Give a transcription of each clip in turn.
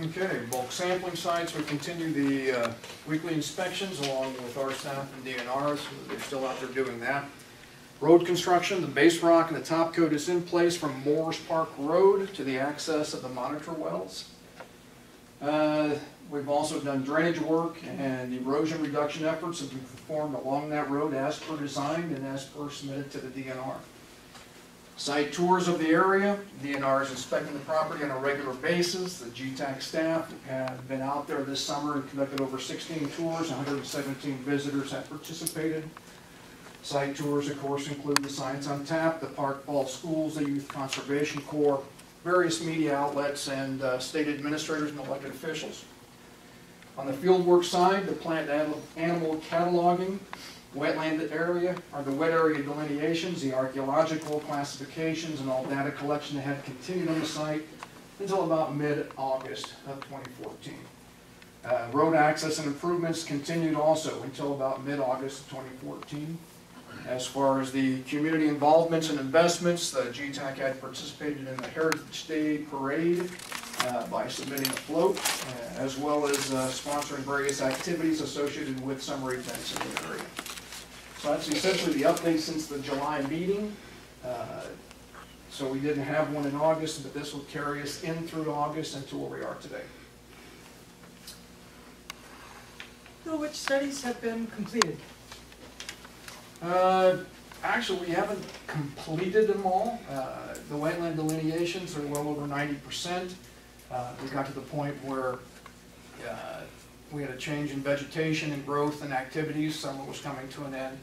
Okay, bulk sampling sites, we continue the weekly inspections along with our staff and DNRs. They're still out there doing that. Road construction, the base rock and the top coat is in place from Moores Park Road to the access of the monitor wells. We've also done drainage work, and erosion reduction efforts have been performed along that road as per design and as per submitted to the DNR. Site tours of the area. DNR is inspecting the property on a regular basis. The Gtacs staff have been out there this summer and conducted over 16 tours. 117 visitors have participated. Site tours, of course, include the Science on Tap, the Park Falls Schools, the Youth Conservation Corps, various media outlets, and state administrators and elected officials. On the fieldwork side, the plant animal cataloging, wetland area, or the wet area delineations, the archaeological classifications, and all data collection had continued on the site until about mid-August of 2014. Road access and improvements continued also until about mid-August of 2014. As far as the community involvements and investments, the Gtac had participated in the Heritage Day Parade by submitting a float, as well as sponsoring various activities associated with summer events in the area. So that's essentially the update since the July meeting. So we didn't have one in August, but this will carry us in through August and to where we are today. So which studies have been completed? Actually, we haven't completed them all. The wetland delineations are well over 90%. We got to the point where we had a change in vegetation and growth and activities. Summer was coming to an end.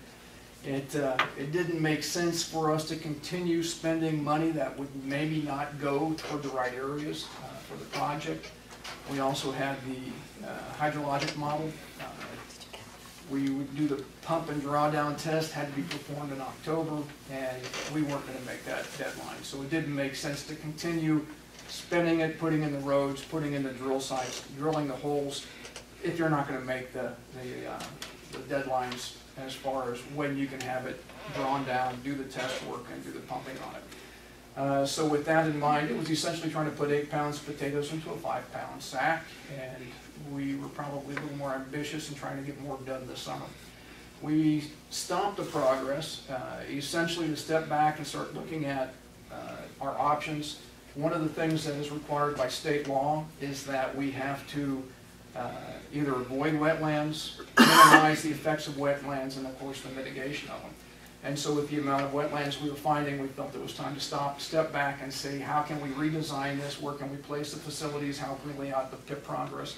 It didn't make sense for us to continue spending money that would maybe not go toward the right areas for the project. We also had the hydrologic model. We would do the pump and drawdown test, had to be performed in October, and we weren't going to make that deadline. So it didn't make sense to continue spending it, putting in the roads, putting in the drill sites, drilling the holes, if you're not going to make the deadlines as far as when you can have it drawn down, do the test work, and do the pumping on it. So with that in mind, it was essentially trying to put 8 pounds of potatoes into a 5-pound sack, and we were probably a little more ambitious in trying to get more done this summer. We stopped the progress, essentially to step back and start looking at our options. One of the things that is required by state law is that we have to either avoid wetlands, minimize the effects of wetlands, and of course the mitigation of them. And so with the amount of wetlands we were finding, we felt it was time to step back and say, how can we redesign this? Where can we place the facilities? How can we lay out the pit progress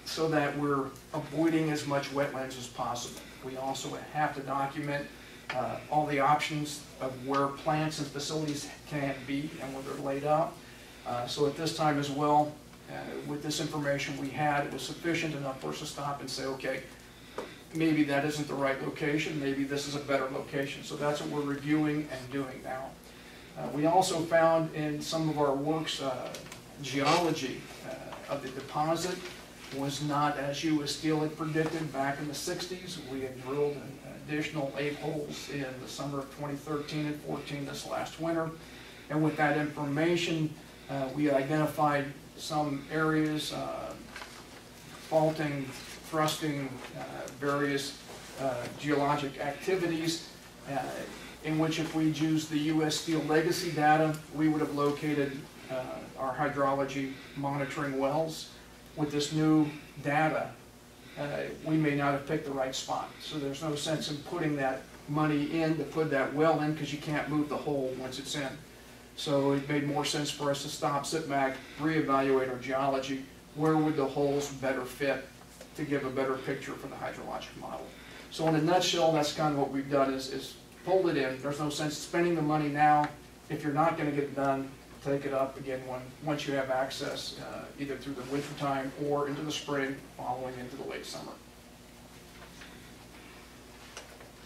so that we're avoiding as much wetlands as possible? We also have to document all the options of where plants and facilities can be and where they're laid out. So at this time as well, with this information we had, it was sufficient enough for us to stop and say, okay, maybe that isn't the right location, maybe this is a better location. So that's what we're reviewing and doing now. We also found in some of our works, geology of the deposit was not as you as Steele had predicted back in the 60s. We had drilled an additional 8 holes in the summer of 2013 and 14 this last winter. And with that information, we identified some areas, faulting, thrusting, various geologic activities, in which if we used the U.S. Steel legacy data, we would have located our hydrology monitoring wells. With this new data, we may not have picked the right spot. So there's no sense in putting that money in to put that well in, because you can't move the hole once it's in. So it made more sense for us to stop, sit back, reevaluate our geology. Where would the holes better fit to give a better picture for the hydrologic model? So in a nutshell, that's kind of what we've done is pulled it in. There's no sense spending the money now. If you're not going to get it done, take it up again once you have access, either through the winter time or into the spring, following into the late summer.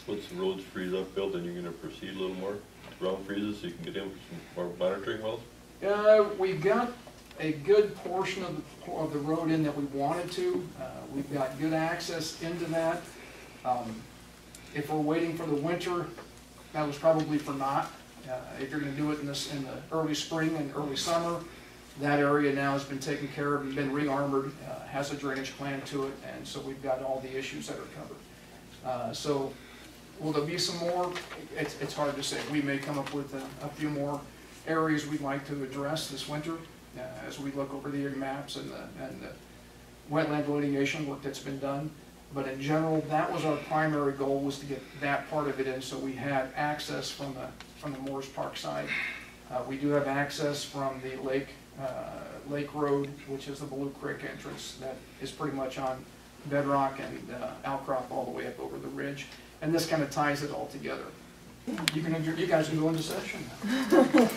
Once the roads freeze up, Bill, then you're going to proceed a little more? Ground freezes so you can get in for some more monitoring wells? We got a good portion of the road in that we wanted to. We've got good access into that. If we're waiting for the winter, that was probably for naught. If you're going to do it in the early spring and early summer, That area now has been taken care of and been re-armored, has a drainage plan to it, and so we've got all the issues that are covered. So will there be some more? It's hard to say. We may come up with a few more areas we'd like to address this winter as we look over the maps and the wetland delineation work that's been done. But in general, that was our primary goal, was to get that part of it in, so we had access from the Moores Park side. We do have access from the Lake Road, which is the Blue Creek entrance, that is pretty much on bedrock and outcrop all the way up over the ridge. And this kind of ties it all together. You guys can go into session now.